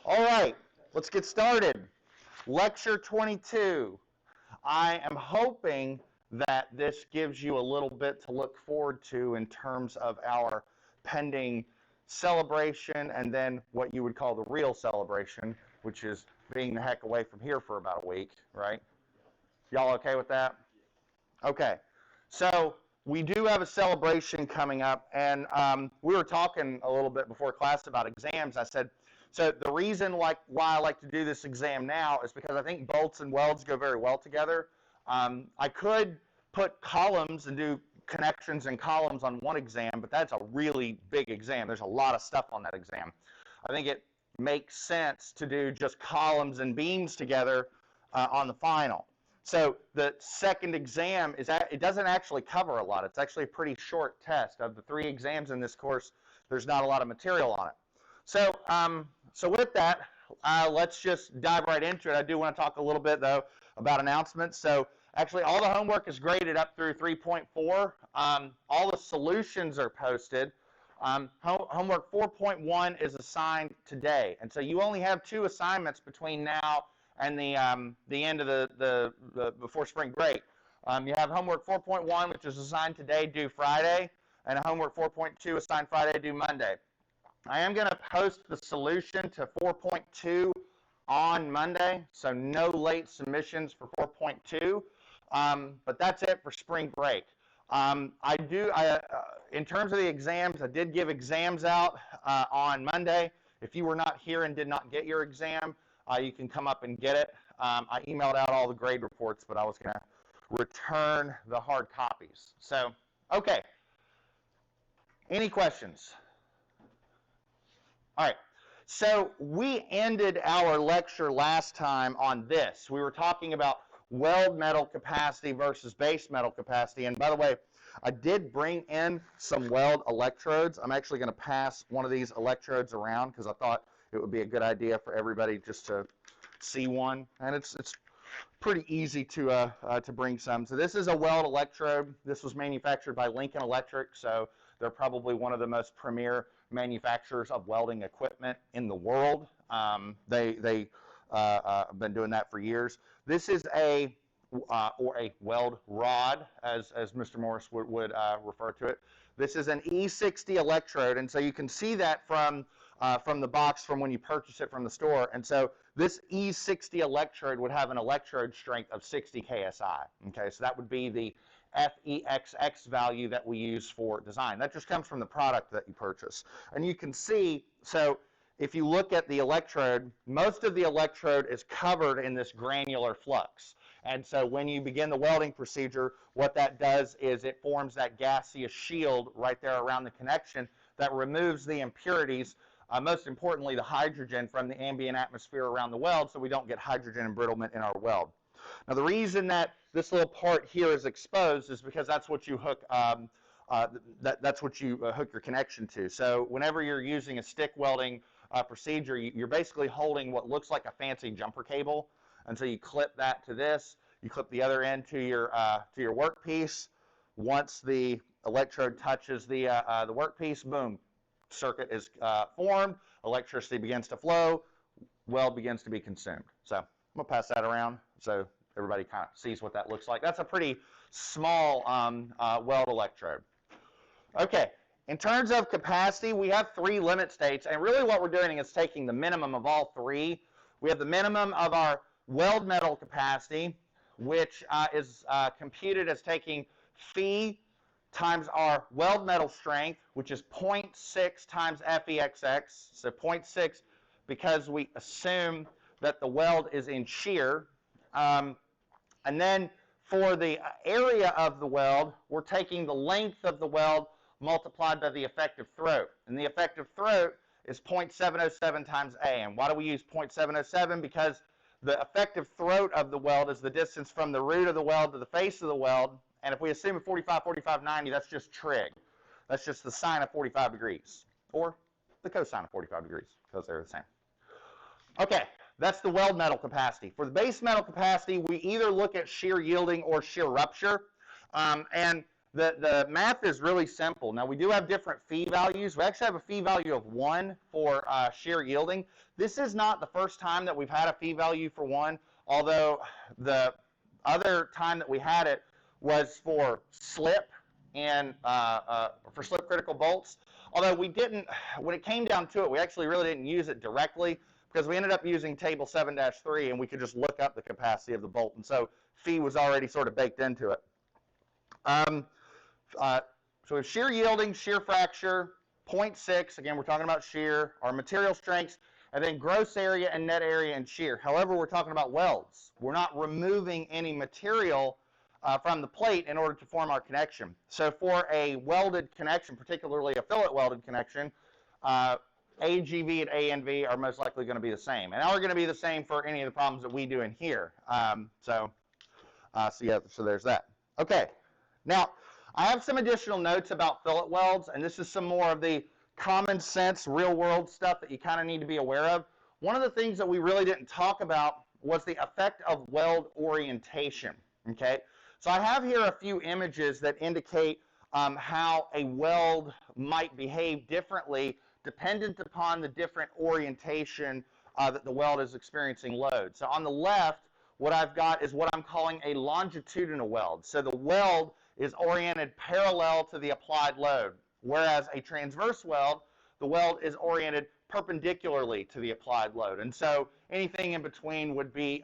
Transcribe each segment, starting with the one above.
All right, let's get started. Lecture 22. I am hoping that this gives you a little bit to look forward to in terms of our pending celebration and then what you would call the real celebration, which is being the heck away from here for about a week, right? Y'all okay with that? Okay. So we do have a celebration coming up, and we were talking a little bit before class about exams. I said, so the reason why I like to do this exam now is because I think bolts and welds go very well together. I could put columns and do connections and columns on one exam, but that's a really big exam. There's a lot of stuff on that exam. I think it makes sense to do just columns and beams together on the final. So the second exam it doesn't actually cover a lot. It's actually a pretty short test. Of the 3 exams in this course, there's not a lot of material on it. So, so with that, let's just dive right into it. I do want to talk a little bit, though, about announcements. So actually, all the homework is graded up through 3.4. All the solutions are posted. Homework 4.1 is assigned today. And so you only have 2 assignments between now and the end of the before spring break. You have homework 4.1, which is assigned today, due Friday, and homework 4.2 assigned Friday, due Monday. I am going to post the solution to 4.2 on Monday, so no late submissions for 4.2, but that's it for spring break. In terms of the exams, I did give exams out on Monday. If you were not here and did not get your exam, you can come up and get it. I emailed out all the grade reports, but I was going to return the hard copies. So, okay. Any questions? All right. So we ended our lecture last time on this. We were talking about weld metal capacity versus base metal capacity. And by the way, I did bring in some weld electrodes. I'm actually going to pass one of these electrodes around because I thought it would be a good idea for everybody just to see one. And it's pretty easy to bring some. So this is a weld electrode. This was manufactured by Lincoln Electric, so they're probably one of the most premier manufacturers of welding equipment in the world. They have been doing that for years. This is a weld rod, as Mr. Morris would refer to it. This is an E60 electrode, and so you can see that from the box from when you purchase it from the store. And so this E60 electrode would have an electrode strength of 60 KSI. Okay, so that would be the FEXX value that we use for design. That just comes from the product that you purchase. And you can see, so if you look at the electrode, most of the electrode is covered in this granular flux. And so when you begin the welding procedure, what that does is it forms that gaseous shield right there around the connection that removes the impurities, most importantly the hydrogen, from the ambient atmosphere around the weld, so we don't get hydrogen embrittlement in our weld. Now the reason that this little part here is exposed is because that's what you hook hook your connection to. So whenever you're using a stick welding procedure, you're basically holding what looks like a fancy jumper cable, and so you clip that to this. You clip the other end to your workpiece. Once the electrode touches the workpiece, boom, circuit is formed. Electricity begins to flow. Weld begins to be consumed. So I'm gonna pass that around so everybody kind of sees what that looks like. That's a pretty small weld electrode. Okay, in terms of capacity, we have 3 limit states, and really what we're doing is taking the minimum of all 3. We have the minimum of our weld metal capacity, which is computed as taking phi times our weld metal strength, which is 0.6 times FEXX, so 0.6 because we assume that the weld is in shear. And then for the area of the weld, we're taking the length of the weld multiplied by the effective throat. And the effective throat is 0.707 times A. And why do we use 0.707? Because the effective throat of the weld is the distance from the root of the weld to the face of the weld. And if we assume 45, 45, 90, that's just trig. That's just the sine of 45 degrees, or the cosine of 45 degrees, because they're the same. Okay, that's the weld metal capacity. For the base metal capacity, we either look at shear yielding or shear rupture. And The math is really simple. Now, we do have different phi values. We actually have a phi value of 1 for shear yielding. This is not the first time that we've had a phi value for 1, although the other time that we had it was for slip and for slip critical bolts. Although we didn't, when it came down to it, we actually really didn't use it directly because we ended up using table 7-3 and we could just look up the capacity of the bolt. And so phi was already sort of baked into it. So we have shear yielding, shear fracture, 0.6. Again, we're talking about shear, our material strengths, and then gross area and net area and shear. However, we're talking about welds. We're not removing any material from the plate in order to form our connection. So for a welded connection, particularly a fillet welded connection, AGV and ANV are most likely going to be the same. And are going to be the same for any of the problems that we do in here. So there's that. Okay. Now, I have some additional notes about fillet welds, and this is some more of the common sense, real world stuff that you kind of need to be aware of. One of the things that we really didn't talk about was the effect of weld orientation, okay? So I have here a few images that indicate how a weld might behave differently dependent upon the different orientation that the weld is experiencing load. So on the left, what I've got is what I'm calling a longitudinal weld. So the weld is oriented parallel to the applied load, whereas a transverse weld, the weld is oriented perpendicularly to the applied load. And so anything in between would be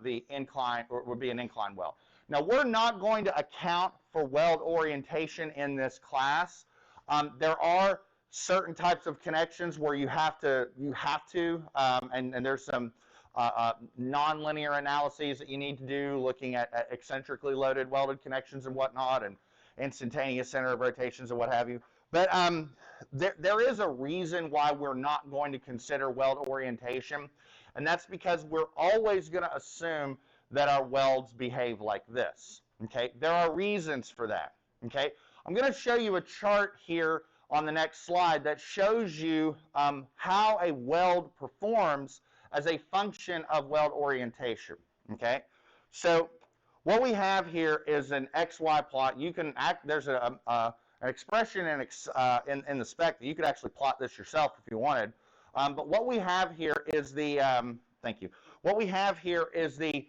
the incline, or would be an incline weld. Now, we're not going to account for weld orientation in this class. There are certain types of connections where you have to, and there's some nonlinear analyses that you need to do, looking at eccentrically loaded welded connections and whatnot, and instantaneous center of rotations and what have you. But there is a reason why we're not going to consider weld orientation, and that's because we're always going to assume that our welds behave like this. Okay, there are reasons for that. Okay, I'm going to show you a chart here on the next slide that shows you how a weld performs as a function of weld orientation. Okay, so what we have here is an XY plot. You can there's an expression in the spec that you could actually plot this yourself if you wanted. But what we have here is the thank you. What we have here is the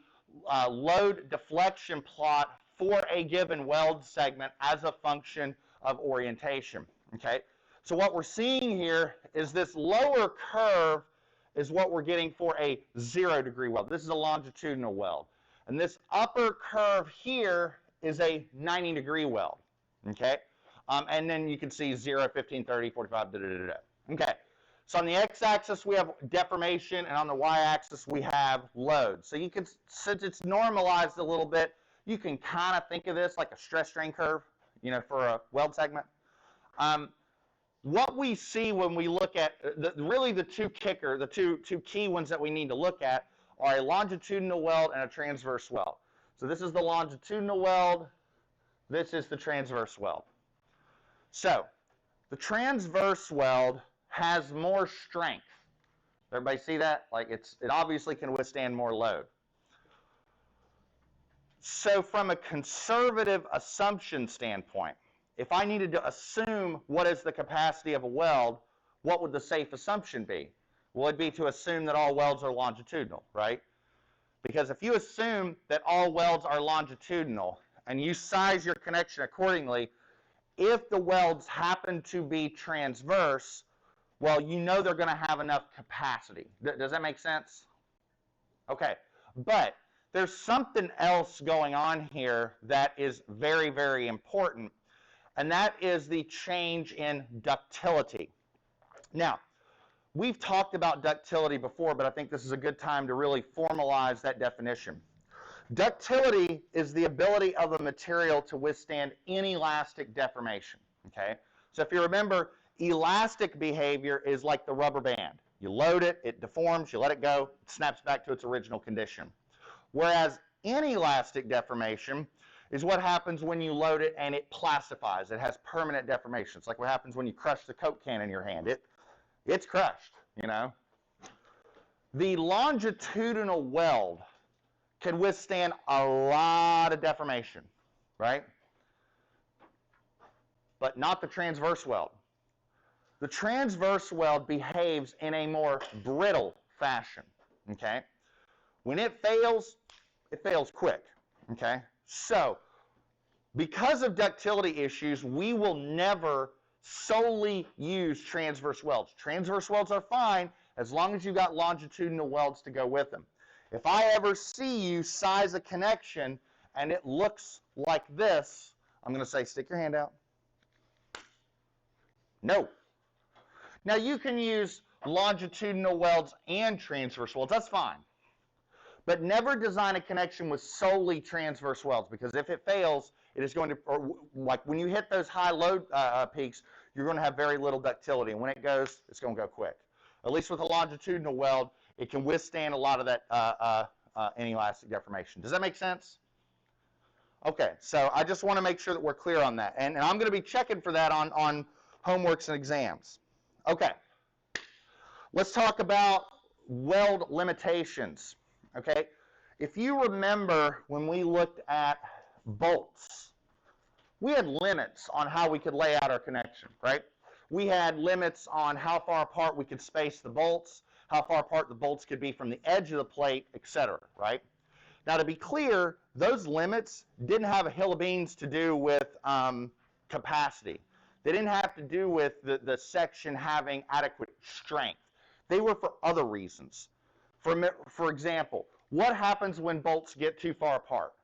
load deflection plot for a given weld segment as a function of orientation. Okay, so what we're seeing here is this lower curve is what we're getting for a 0-degree weld. This is a longitudinal weld. And this upper curve here is a 90-degree weld. Okay, and then you can see 0, 15, 30, 45, da-da-da-da. Okay, so on the x-axis we have deformation, and on the y-axis we have load. So you can, since it's normalized a little bit, you can kind of think of this like a stress strain curve, you know, for a weld segment. What we see when we look at, really the two key ones that we need to look at are a longitudinal weld and a transverse weld. So this is the longitudinal weld, this is the transverse weld. So the transverse weld has more strength. Everybody see that? Like it obviously can withstand more load. So from a conservative assumption standpoint, if I needed to assume what is the capacity of a weld, what would the safe assumption be? Well, it'd be to assume that all welds are longitudinal, right? Because if you assume that all welds are longitudinal and you size your connection accordingly, if the welds happen to be transverse, well, you know they're going to have enough capacity. Does that make sense? Okay, but there's something else going on here that is very, very important, and that is the change in ductility. Now, we've talked about ductility before, but I think this is a good time to really formalize that definition. Ductility is the ability of a material to withstand inelastic deformation, okay? So if you remember, elastic behavior is like the rubber band. You load it, it deforms, you let it go, it snaps back to its original condition. Whereas inelastic deformation is what happens when you load it and it plastifies. It has permanent deformation. It's like what happens when you crush the Coke can in your hand. It's crushed, you know. The longitudinal weld can withstand a lot of deformation, right? but not the transverse weld. The transverse weld behaves in a more brittle fashion, okay? When it fails quick, okay? So, because of ductility issues, we will never solely use transverse welds. Transverse welds are fine as long as you got longitudinal welds to go with them. If I ever see you size a connection and it looks like this, I'm going to say, stick your hand out. No. Now you can use longitudinal welds and transverse welds, that's fine. But never design a connection with solely transverse welds, because if it fails, it is going to, or like when you hit those high load peaks, you're going to have very little ductility. And when it goes, it's going to go quick. At least with a longitudinal weld, it can withstand a lot of that inelastic deformation. Does that make sense? Okay, so I just want to make sure that we're clear on that. And I'm going to be checking for that on homeworks and exams. Okay, let's talk about weld limitations. Okay, if you remember when we looked at bolts, we had limits on how we could lay out our connection, right? We had limits on how far apart we could space the bolts, how far apart the bolts could be from the edge of the plate, etc., right? Now, to be clear, those limits didn't have a hill of beans to do with capacity. They didn't have to do with the section having adequate strength. They were for other reasons. For example, what happens when bolts get too far apart?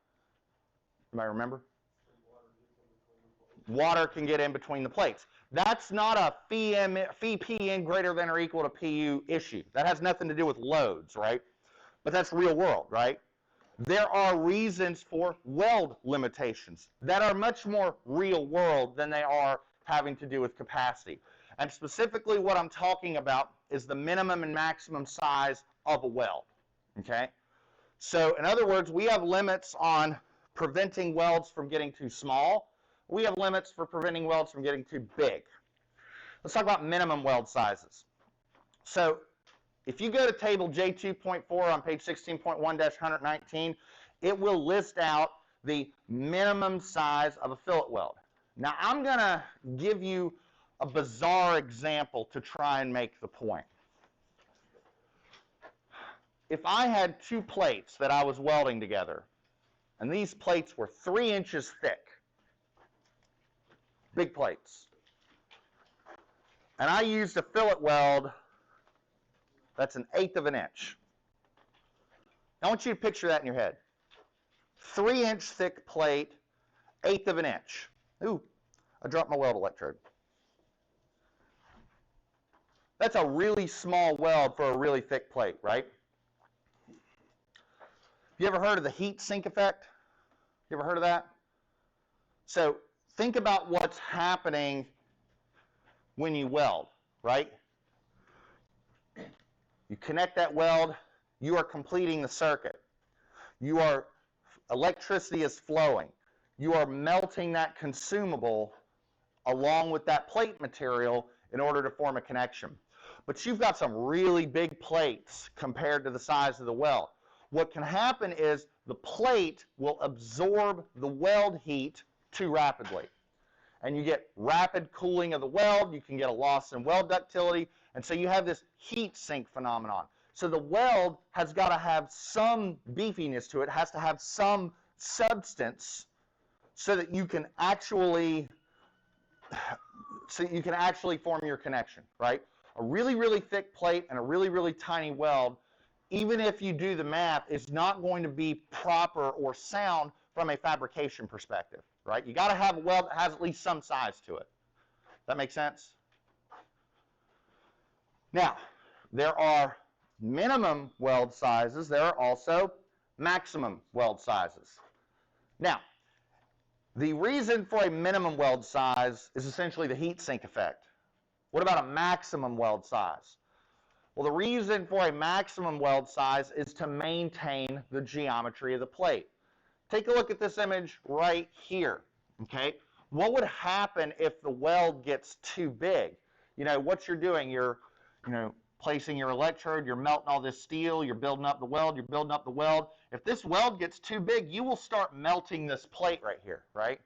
Anybody remember? Water can get in between the plates. That's not a phi PN greater than or equal to PU issue. That has nothing to do with loads, right? But that's real world, right? There are reasons for weld limitations that are much more real world than they are having to do with capacity. And specifically what I'm talking about is the minimum and maximum size of a weld, okay? So in other words, we have limits on preventing welds from getting too small. We have limits for preventing welds from getting too big. Let's talk about minimum weld sizes. So if you go to table J2.4 on page 16.1-119, it will list out the minimum size of a fillet weld. Now I'm going to give you a bizarre example to try and make the point. If I had two plates that I was welding together, and these plates were 3 inches thick, big plates, and I used a fillet weld that's 1/8 of an inch. I want you to picture that in your head. 3 inch thick plate, 1/8 of an inch. Ooh, I dropped my weld electrode. That's a really small weld for a really thick plate, right? You ever heard of the heat sink effect? You ever heard of that? So think about what's happening when you weld, right? You connect that weld, you are completing the circuit. Electricity is flowing. You are melting that consumable along with that plate material in order to form a connection. But you've got some really big plates compared to the size of the weld. What can happen is the plate will absorb the weld heat too rapidly. And you get rapid cooling of the weld, you can get a loss in weld ductility, and so you have this heat sink phenomenon. So the weld has got to have some beefiness to it, has to have some substance so that you can actually form your connection, right? A really, really thick plate and a really, really tiny weld, even if you do the math, is not going to be proper or sound from a fabrication perspective, right? You got to have a weld that has at least some size to it. That make sense? Now, there are minimum weld sizes. There are also maximum weld sizes. Now, the reason for a minimum weld size is essentially the heat sink effect. What about a maximum weld size? Well, the reason for a maximum weld size is to maintain the geometry of the plate. Take a look at this image right here, okay? What would happen if the weld gets too big? You know, what you're doing, you're, placing your electrode, you're melting all this steel, you're building up the weld, you're building up the weld. If this weld gets too big, you will start melting this plate right here, right?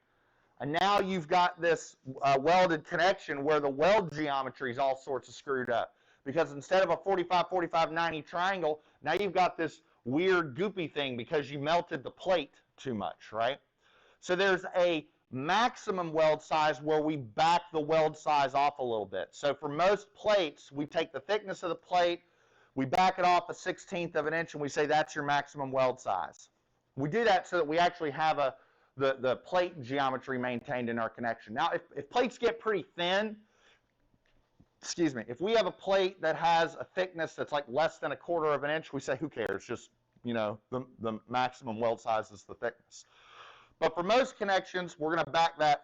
And now you've got this welded connection where the weld geometry is all sorts of screwed up. Because instead of a 45, 45, 90 triangle, now you've got this weird goopy thing because you melted the plate too much, right? So there's a maximum weld size where we back the weld size off a little bit. So for most plates, we take the thickness of the plate, we back it off 1/16 of an inch, and we say that's your maximum weld size. We do that so that we actually have the plate geometry maintained in our connection. Now, if plates get pretty thin, excuse me, if we have a plate that has a thickness that's like less than 1/4 of an inch, we say, who cares? Just, you know, the maximum weld size is the thickness. But for most connections, we're going to back that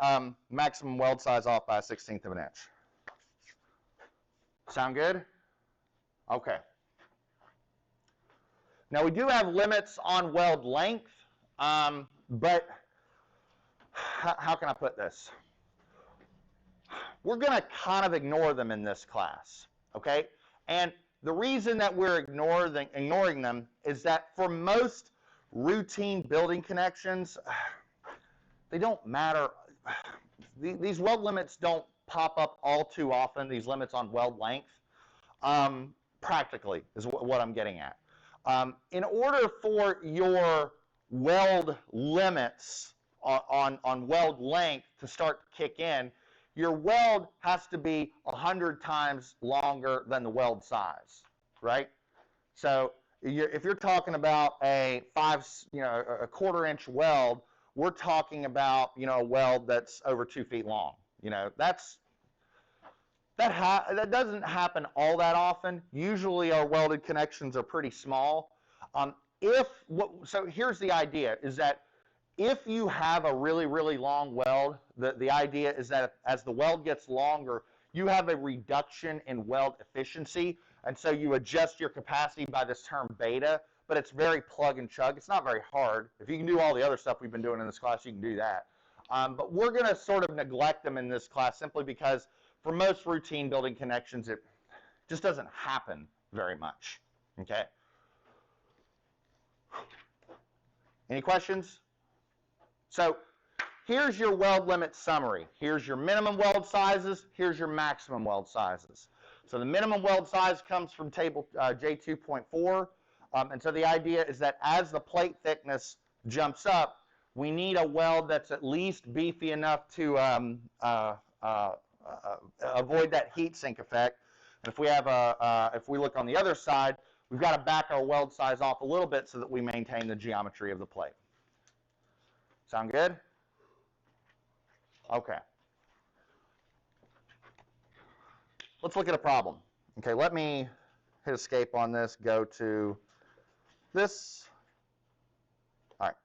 maximum weld size off by 1/16 of an inch. Sound good? Okay. Now, we do have limits on weld length, but how can I put this? We're going to kind of ignore them in this class, okay? And the reason that we're ignoring them is that for most routine building connections, they don't matter. These weld limits don't pop up all too often, these limits on weld length, practically is what I'm getting at. In order for your weld limits on weld length to start to kick in, your weld has to be 100 times longer than the weld size, right? So if you're talking about a 1/4 inch weld, we're talking about, you know, a weld that's over 2 feet long. You know, that doesn't happen all that often. Usually our welded connections are pretty small. So here's the idea, is that if you have a really, really long weld, the idea is that as the weld gets longer, you have a reduction in weld efficiency, and so you adjust your capacity by this term beta, but it's very plug and chug. It's not very hard. If you can do all the other stuff we've been doing in this class, you can do that. But we're going to sort of neglect them in this class simply because for most routine building connections, it just doesn't happen very much, okay? Any questions? So here's your weld limit summary. Here's your minimum weld sizes. Here's your maximum weld sizes. So the minimum weld size comes from table J2.4. And so the idea is that as the plate thickness jumps up, we need a weld that's at least beefy enough to avoid that heat sink effect. And if we have if we look on the other side, we've got to back our weld size off a little bit so that we maintain the geometry of the plate. Sound good? Okay. Let's look at a problem. Okay, let me hit escape on this, go to this. All right.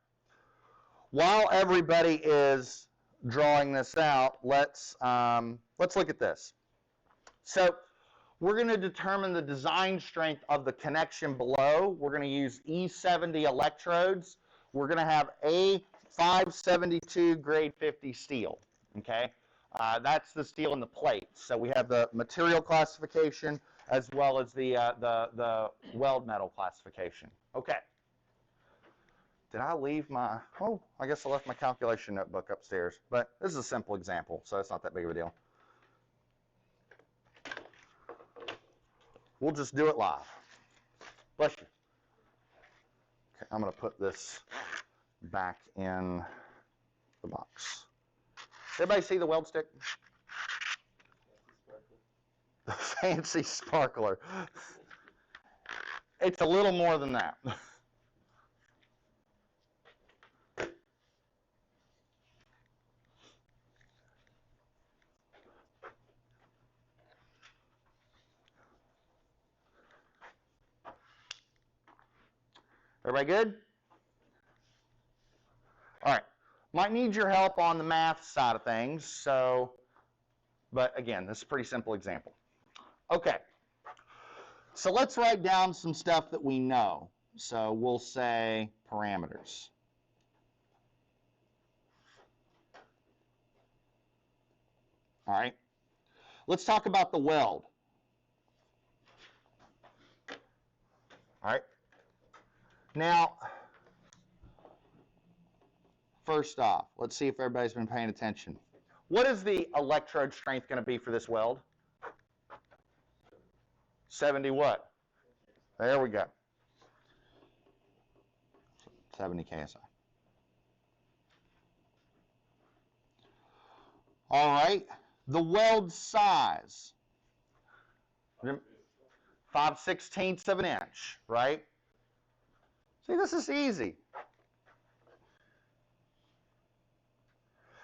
While everybody is drawing this out, let's look at this. So we're going to determine the design strength of the connection below. We're going to use E70 electrodes. We're going to have A572 grade 50 steel. Okay, that's the steel in the plate. So we have the material classification as well as the weld metal classification. Okay. Did I leave my, oh, I guess I left my calculation notebook upstairs. But this is a simple example, so it's not that big of a deal. We'll just do it live. Bless you. Okay, I'm going to put this back in the box. Does everybody see the weld stick? The fancy sparkler. It's a little more than that. Everybody good? All right. Might need your help on the math side of things, so, but again, this is a pretty simple example. Okay. So let's write down some stuff that we know. So we'll say parameters. All right. Let's talk about the weld. All right. Now, first off, let's see if everybody's been paying attention. What is the electrode strength going to be for this weld? 70 what? There we go. 70 KSI. All right. The weld size. 5/16 of an inch, right? See, this is easy.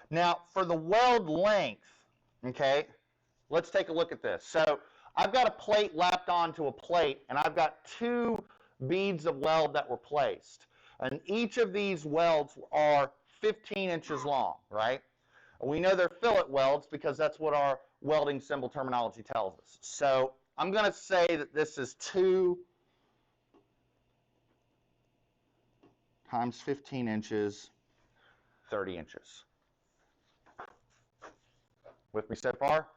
Now, for the weld length, okay, let's take a look at this. So I've got a plate lapped onto a plate, and I've got 2 beads of weld that were placed. And each of these welds are 15 inches long, right? We know they're fillet welds because that's what our welding symbol terminology tells us. So I'm going to say that this is 2 times 15 inches, 30 inches. With me so far?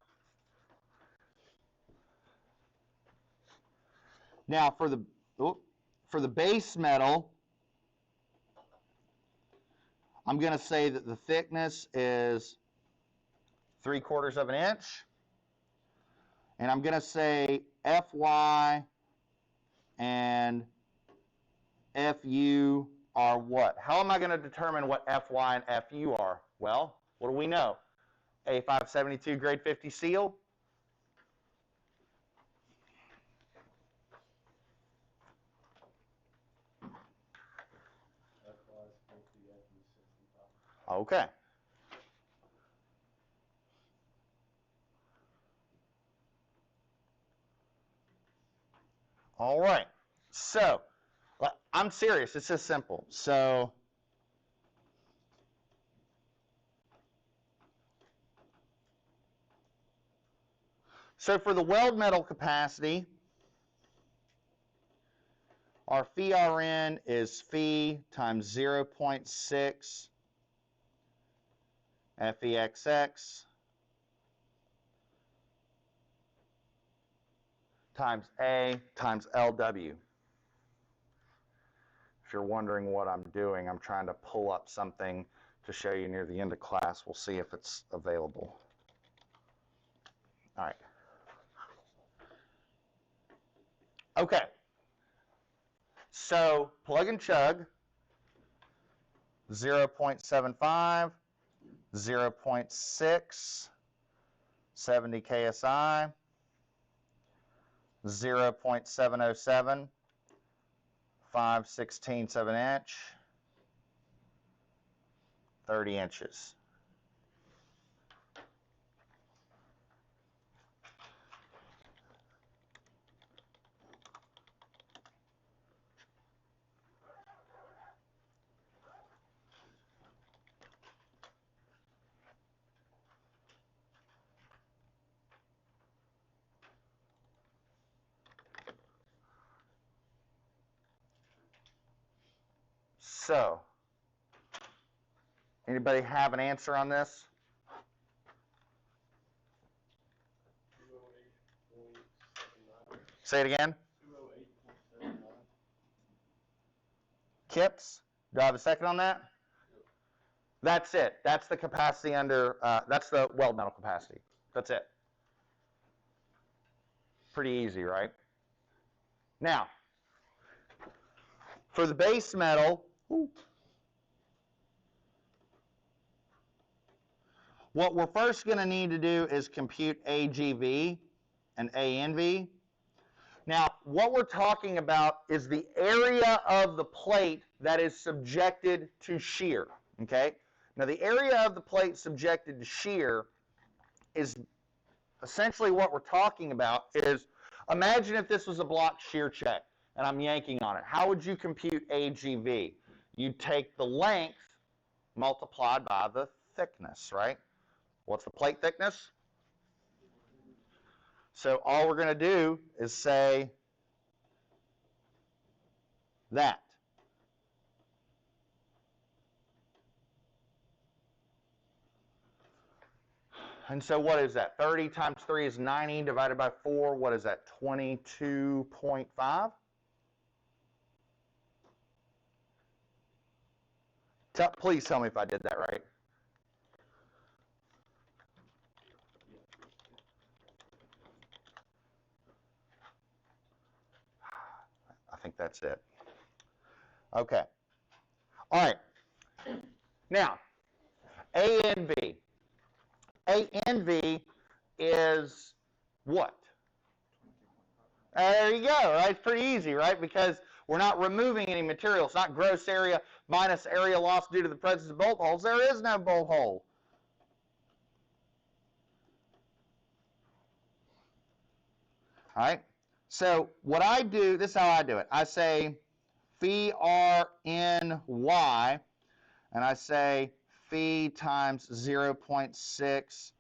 Now for the base metal, I'm going to say that the thickness is 3/4 of an inch. And I'm going to say FY and FU are what? How am I going to determine what FY and FU are? Well, what do we know? A572 grade 50 seal. Okay. All right. So, I'm serious. It's just simple. So, for the weld metal capacity, our phi RN is phi times 0.6 FEXX times A times LW. If you're wondering what I'm doing, I'm trying to pull up something to show you near the end of class. We'll see if it's available. All right. Okay. So plug and chug, 0.75, 0.6, 70 KSI, 0.707, 5/16 of an inch, 30 inches. So, anybody have an answer on this? Say it again. Kips, do I have a second on that? That's it. That's the capacity under, that's the weld metal capacity. That's it. Pretty easy, right? Now, for the base metal, what we're first going to need to do is compute AGV and ANV. Now, what we're talking about is the area of the plate that is subjected to shear, okay? Now, the area of the plate subjected to shear is essentially what we're talking about is, imagine if this was a block shear check and I'm yanking on it. How would you compute AGV? You'd take the length multiplied by the thickness, right? What's the plate thickness? So all we're going to do is say that. And so what is that? 30 times 3 is 90 divided by 4. What is that? 22.5? Please tell me if I did that right. I think that's it. Okay. All right. Now, A and B. A and B is what? There you go, right? It's pretty easy, right? Because we're not removing any material. It's not gross area minus area loss due to the presence of bolt holes. There is no bolt hole. All right? So what I do, this is how I do it. I say phi r n y, and I say phi times 0.6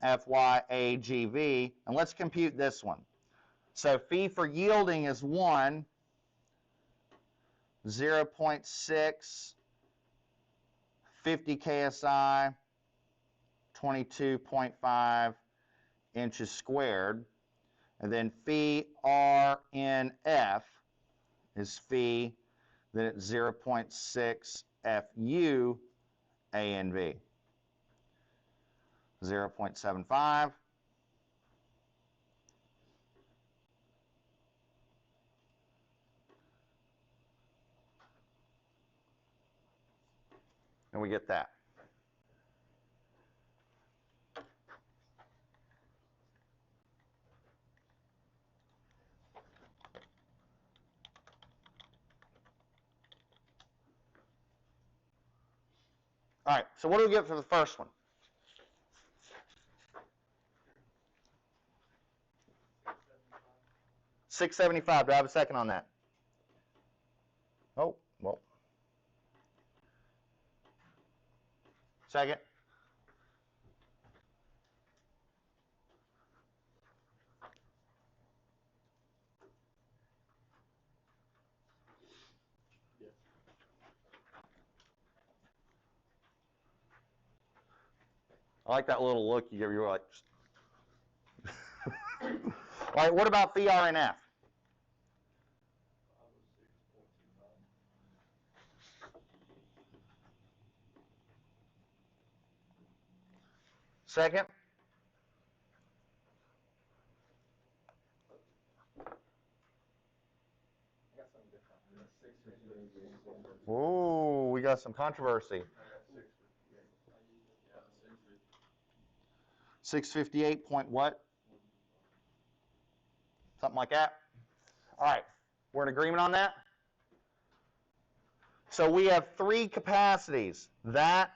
fy a g v, and let's compute this one. So phi for yielding is 1, 0.6, 50 ksi, 22.5 inches squared. And then phi r n f is phi, then it's 0.6 fu a and v. 0.75. And we get that. All right, so what do we get for the first one? $675. Do I have a second on that? Oh, well. Second. I like that little look you give. You're like, all right, what about phi r and f? Second. Ooh, we got some controversy. 658 point what? Something like that. All right, we're in agreement on that? So we have three capacities, that,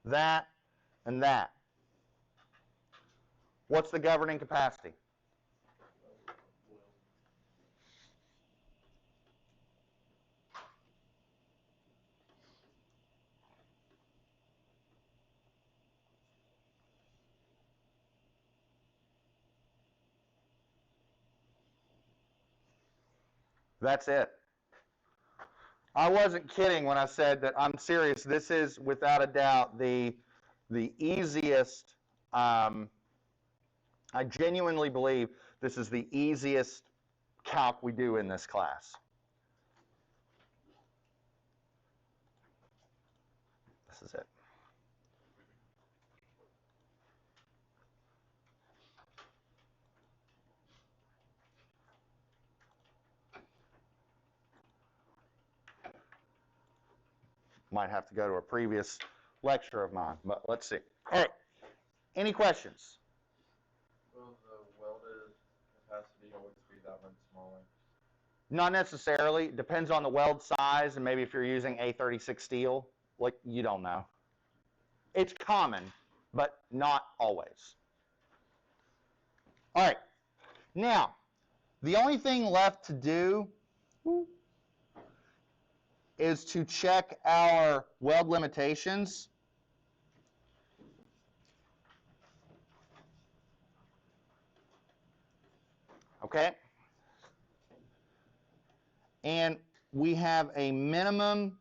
and that. What's the governing capacity? That's it. I wasn't kidding when I said that. I'm serious. This is without a doubt the easiest. I genuinely believe this is the easiest calc we do in this class. This is it. Might have to go to a previous lecture of mine, but let's see. All right. Any questions? Will the welded capacity always be that much smaller? Not necessarily. It depends on the weld size, and maybe if you're using A36 steel, like, you don't know. It's common, but not always. All right. Now, the only thing left to do is to check our weld limitations. Okay? And we have a minimum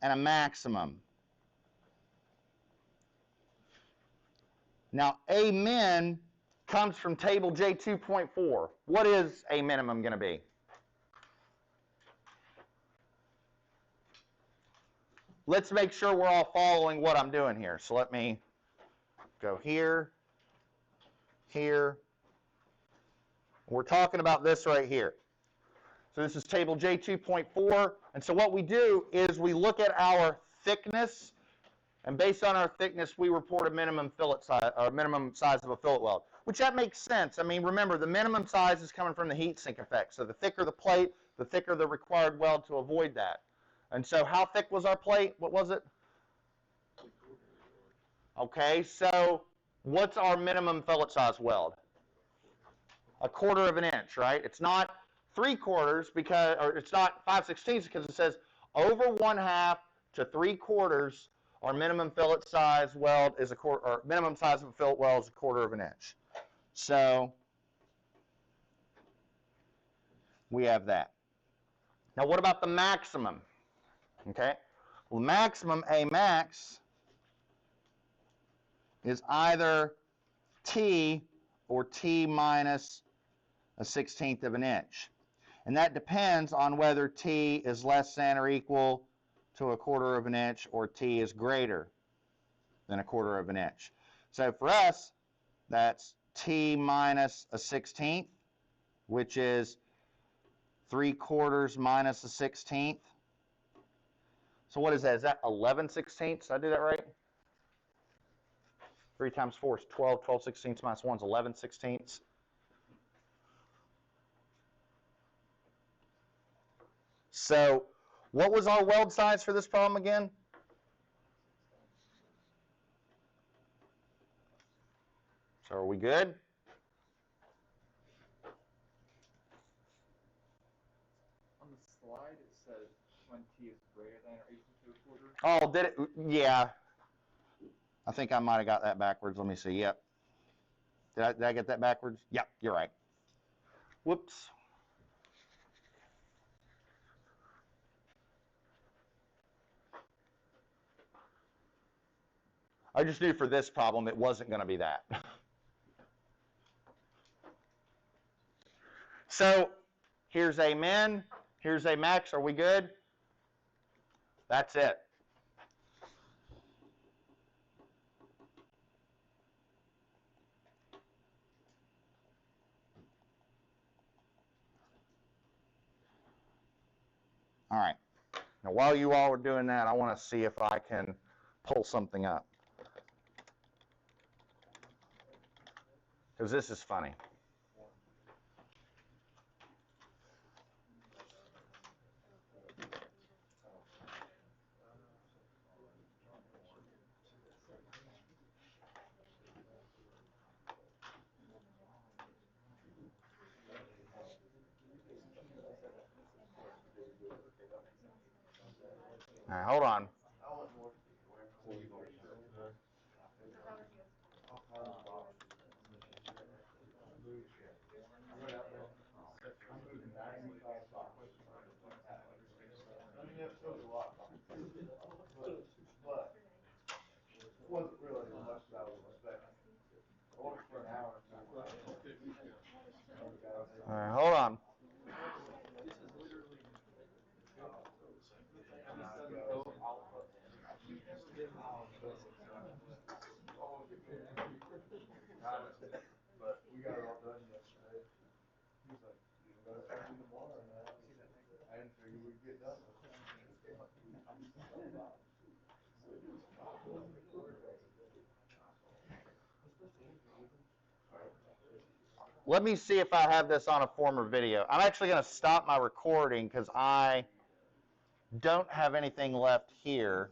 and a maximum. Now, a min comes from table J2.4. What is a minimum going to be? let's make sure we're all following what I'm doing here. So let me go here, here. We're talking about this right here. So this is table J2.4. And so what we do is we look at our thickness, and based on our thickness, we report a minimum fillet size, or minimum size of a fillet weld, which that makes sense. I mean, remember, the minimum size is coming from the heat sink effect. So the thicker the plate, the thicker the required weld to avoid that. And so how thick was our plate? What was it? Okay, so what's our minimum fillet size weld? 1/4 of an inch, right? It's not 3/4 because, or it's not 5/16 because it says over 1/2 to 3/4. Our minimum fillet size weld is or minimum size of a fillet weld is 1/4 of an inch. So we have that. Now what about the maximum? Okay, well, maximum, A max, is either T or T minus 1/16 of an inch. And that depends on whether T is less than or equal to 1/4 of an inch or T is greater than 1/4 of an inch. So for us, that's T minus 1/16, which is 3/4 minus 1/16. So what is that? Is that 11/16? Did I do that right? 3 times 4 is 12. 12/16 minus 1 is 11/16. So what was our weld size for this problem again? So are we good? On the slide, it says when T is greater than or equal to 1/4. Oh, did it? Yeah. I think I might have got that backwards. Let me see. Yep. Did I get that backwards? Yep, you're right. Whoops. I just knew for this problem it wasn't going to be that. So here's a min, here's a max. Are we good? That's it. All right. Now while you all are doing that, I want to see if I can pull something up. Because this is funny. All right, hold on. Wasn't really much that I was expecting. I worked for an hour. All right, hold on. But we got it all done yesterday. He was like, "You gotta come in tomorrow," and I didn't figure we'd get done. Let me see if I have this on a former video. I'm actually going to stop my recording because I don't have anything left here.